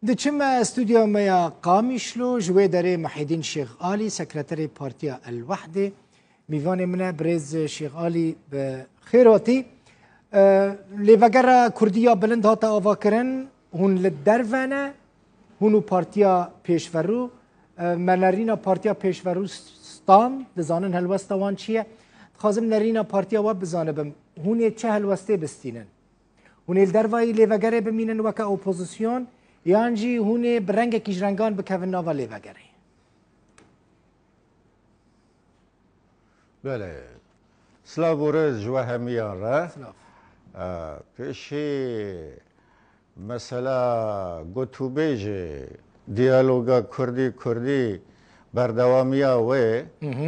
دچم استوديو ميا قامشلو جوي داري محيدين شيخ علي سكرتاري بارتيا الوحدة ميفاني منا بريز شيخ علي بخيراتي لفقرة كردية بلند هاتا آفاكرن هون للدرفانة هونو بارتيا پیشورو منرينا بارتيا پیشورو ستان دزانن هلوستا وان چيه خازم نرينا بارتيا واب بزانبم هوني چه هلوسته بستينن هوني الدرفاي لفقرة بمينن وكا اوپوزيسيون یانجی هونه برنگ کیجرنگان بکوین ناوا لیوگری. بله. سلام جوا همیان را. سلام. پیشی مثلا گوتوبیج دیالوگا کردی بردوامیا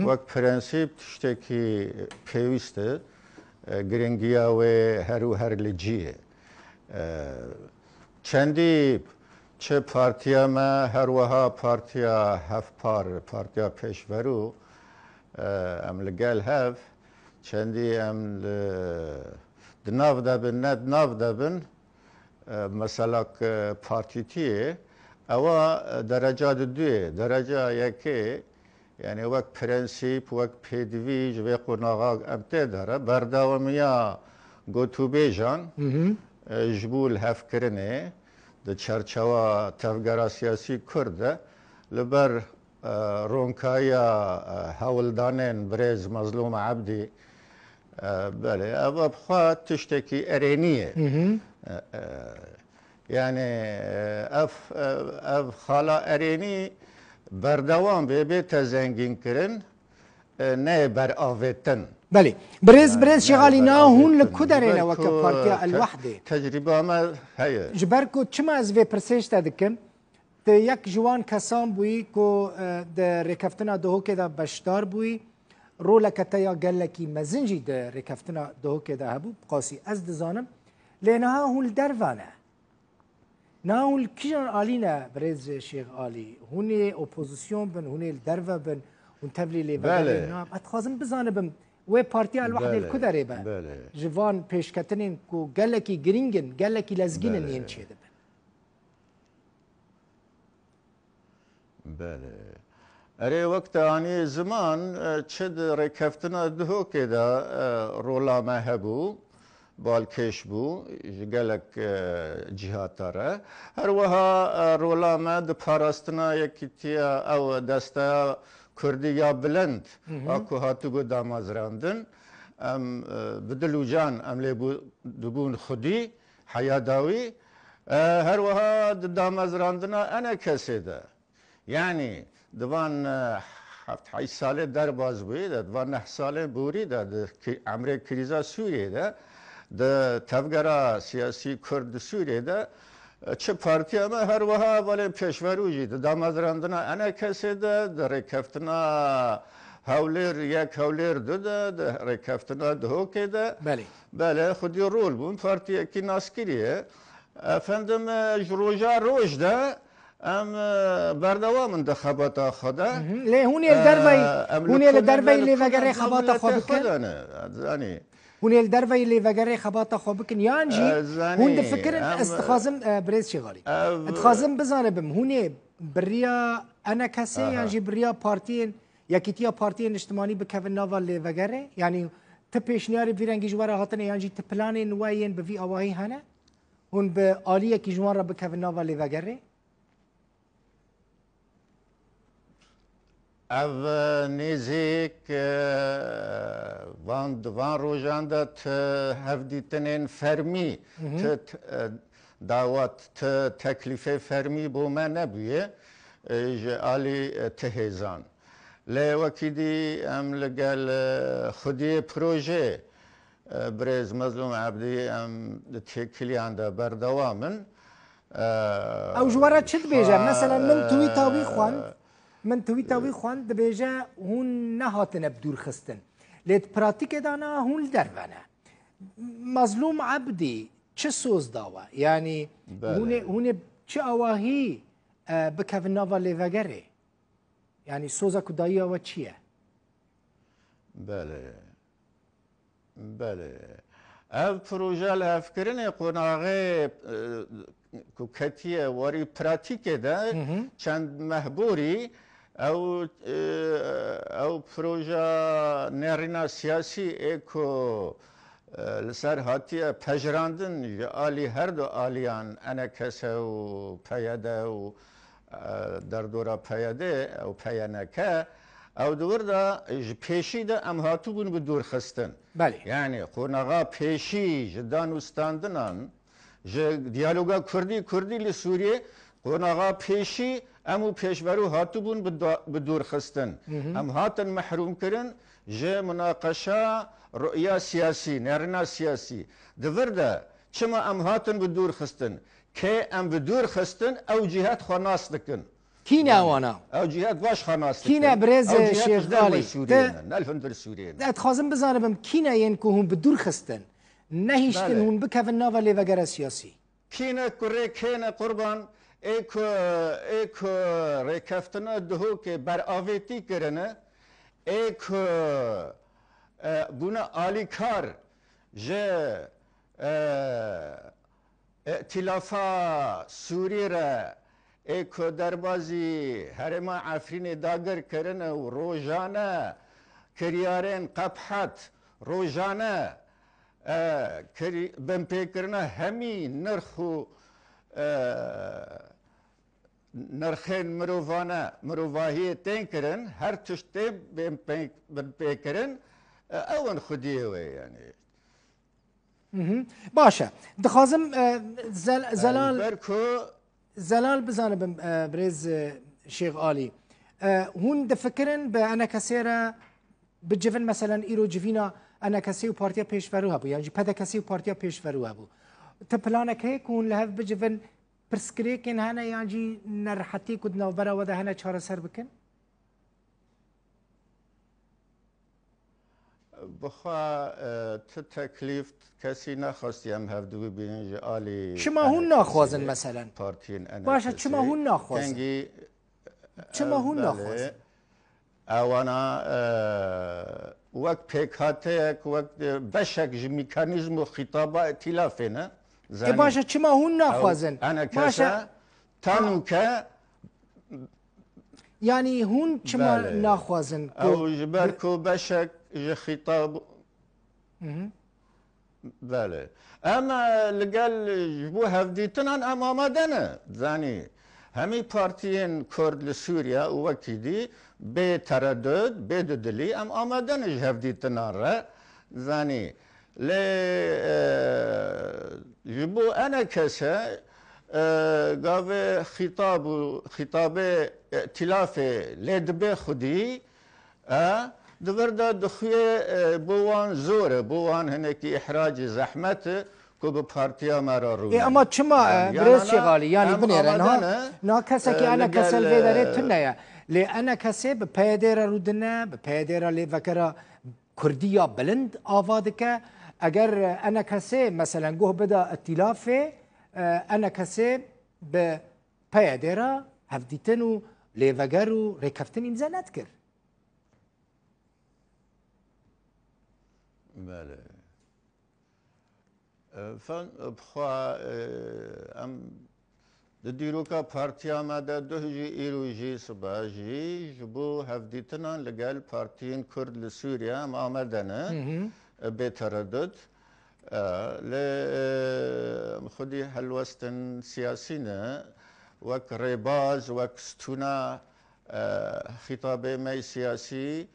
وقت پرنسیب تشتکی پیوسته گرنگیا هر لجیه. چندی چه پارتیا ما هر وها پارتیا پارتیا پیشورو ام لگل هف چندی ام دناو دبن ندناو دبن مثلا پارتیتیه اوا درجات دوی درجه یکی یعنی وقت پرنسیپ وقت پیدویج و قناغاق امته داره برداومیا گوتوبیجان جبول هف کرنه د چرچوا تفگرا سیاسی کرده لبر رونکایا هولدانن برز مظلوم عبدی بله اما بخواه تشتکی ارینیه یعنی اف خالا ارینی بردوام به تزنگین کرن نه بر آویتن بله برز شغالي ناهون لكودرينا وكا بارتيا الوحدة تجربة ما هي جبركو چما از في پرسيش تدكن ته یک جوان کسان بوی کو د رکفتنا دهو که دا بشدار بوی رولا کتایا گلکی مزنجی د رکفتنا دهو که دا هبو قاسی از دزانم لینها هول دروانه نا هول کیجان آلینا برز شیخ آلی هونی اپوزیسیون بن هونی الدروا بن هون تبلی لی بله اتخازم بزانبم و پارتیا الوحده الكدري با جوان پیشکتنین کو گلکی گرینگن گلکی لزگینن این چه ده بله اره وقت آنی زمان چد رکفتنا دهو که دا رولا مهبو بالکش بو گلک جهاتاره هر وها رولا مد پاراستنا یکیتیا او دستا کردیا بلند اکو هاتو گو دامازراندن ام بدلو جان ام لیبو دبون خودی حیاداوی هر وها دامازراندنا انا کسی ده یعنی دوان هفت حی ساله در باز بوده دوان نه ساله بوری ده امر کریزا سوریه ده ده تفگرا سیاسی کرد سوریه ده چه پارتی اما هر وها ولی پیشوروجی ده دامازراندنا انا کسی ده ده رکفتنا هولیر یک هولیر ده رکفتنا دهو که ده بله خودی رول بون پارتی اکی ناسکریه افندم روژا روش ده ام بردوام انتخابات خدا لی هونی الدربی لی وگره خبات خود بکن هونی الدربی لی وگره خبات خود بکن یانجی هون دفکرن استخازم برز شغالی اتخازم بزانبم هونی بریا انا کسی یانجی بریا پارتین یکیتیا پارتین اجتماعی بکوین ناوا لی وگره یعنی تپیشنیاری بیرنگی جواره هاتن یانجی تپلان نوعین بوی آواهی هنه هون به آلیه کی جواره بکوین ناوا لی وگره او نزیک وان روزانده هفدیتنین فرمی دعوت تکلیف فرمی بو من نبیه جالی تهزان لوکیدی ام لگل خودی پروژه برز مظلوم عبدی ام تکلیان دا بردوامن او جوارا چد بیجه مثلا من توی تاوی خواند من توی خواند دبیجه هون نهاتن بدور خستن لیت پراتیک دانا هون درونه مظلوم عبدی چه سوز داوه یعنی هون چه آواهی بکوین ناوا لیوگره یعنی سوزا کدایی آوا چیه بله اف پروژه لفکرین قناغه كتية وري براتيكي ده چند محبوري او پروژه نرینا سیاسی اکو لسر هاتیه پجراندن آلی هر دو آلیان انا کسه و پیاده و در دورا پیاده او پیانکه او دور دا پیشی دا ام هاتو بون بدور خستن بله یعنی قونغا پیشی جدان استاندنان دیالوگا کردی لسوریه قونغا پیشی امو پیشورو هاتو بون بدور خستن ام هاتن محروم کرن جه مناقشه رؤیا سیاسی نرنا سیاسی دور دا چما ام هاتن بدور خستن که ام بدور خستن او جهات خناس دکن كينا وانا او جهات باش خناس دکن كينا برز شيخ غالي نالفندر سوريين اتخازم بزانبم كينا ينكو هم بدور خستن نهيشتن هم بكفن نافا ليفاقرا سياسي كينا كوري كينا قربان ایک ریکفتنا دهو که بر آویتی کرنه ایک بونا آلی کار جه ائتلافا سوری را ایک دربازی هرما عفرین داگر کرنه و روزانه کریارین قبحت روزانه بمپیکرنه همی نرخو نرخین مروفاهی تین کرن هر تشتی بین کرن اون خودیه وی یعنی باشا دخازم زلال بزانبم برز شيخ آلي هون دفكرن بأنا كسيرة بجفن مثلا إيرو جفينا أنا كسي وبارتيا بيش فروها بو يعني بدا كسي وبارتيا بيش فروها بو تبلانك هيك هون لهف بجفن برسكريكن هنا يعني نرحتي كدنا وبرا وده هنا چهار سر بكن بخوا تكليف كسي نخواست يم هفدو بينج آلي شما هون ناخوازن مثلا بارتين أنا باشا شما هون ناخوازن كنجي شما هون ناخوازن اوانا وقت پیکاتک وقت بشک میکانیزم و خطابه ائتلافه نه باشا شما هون ناخوازن انا کسا تانو که يعني هون شما ناخوازن او جبركو بشك خطاب بله اما لقال جبو هفديتنا امام دنا زاني همي بارتيين كرد لسوريا وقتي دي بتردد بددلي ام امادن هفديتنا را زاني ل جبو انا كسا قاوه خطاب ائتلاف لدبه خودی دورده دخوی بوان زوره بوان هنکی احراج زحمت کو به پارتیا مرا رو اما چما برز شغالی يعني بنيرن نا كسا كي انا كسل في داري تنيا لي انا كسي بپیدر رودنا بپیدر لي فكرا كردية بلند آوادك اگر انا كسي مثلا جوه بدا ائتلافه انا كسي بپیدر هفديتنو لي فگرو ركفتن امزا نتكر بله فن بخوا ام دیروکا پارتیا ماده دوهجی ایروجی صباجی جبو هفدیتنا لگل پارتین کرد لسوریا ام آمدنه بتردد ل خودی هلوستن سیاسینه وک ریباز وک ستونا خطاب می سیاسی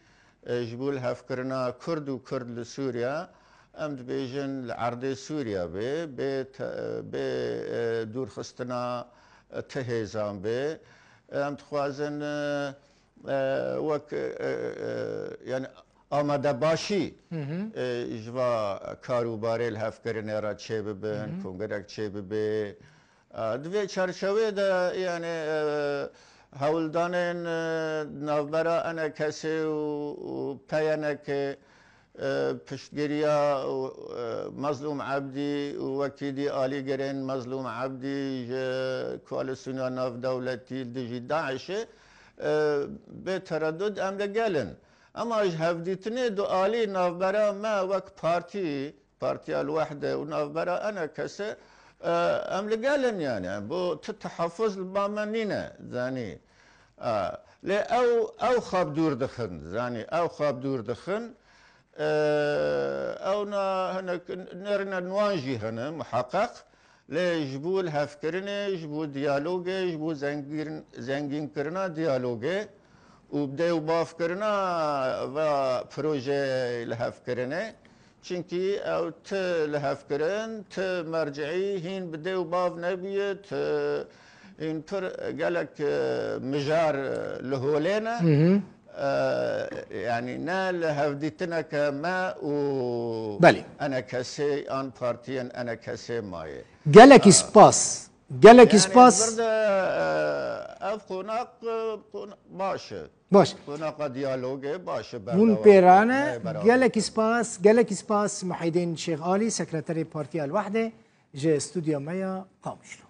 جبول هفكرنا كرد وكرد لسوريا ام دبيجن لعرض سوريا بي دور خستنا تهيزان بي ام تخوازن وك يعني آماده باشي جوا كاروباري الهفكرنا را چه ببن كونگرك چه ببي دوی چرچوه ده يعني هولدانن نوبرا انا کسی و پیانک پشتگیریا مظلوم عبدی و وکیدی آلی گرین مظلوم عبدی کوالسیون ناف دولتی دیجی داعش به تردد امر گلن اما هفدیتنی دو آلی نوبرا ما وک پارتی الوحده و نوبرا انا کسی ام لقالن يعني بو تتحفظ البامانينة زاني لا او خاب دور دخن زاني او خاب دور دخن او هنا نرنا نواجه هنا محقق لا جبو الهفكرنه جبو ديالوجه جبو زنگين كرنا ديالوجه وبداو بافكرنا و بروجه الهفكرنه çünkü او ت الهفكرن ت مرجعي هين بداو باف نبيه ان پر قالك مجار لهولينا يعني نال هفديتنا كما و بله انا كسي ان بارتيان انا كسي ماي جالك سباس جالك سباس برد اف قناق باشه باش قناق ديالوجي باشه بون بيرانا جالك سباس محيدين شيخ آلي سكرتير بارتيا الوحدة جي استوديو ميا قامشلو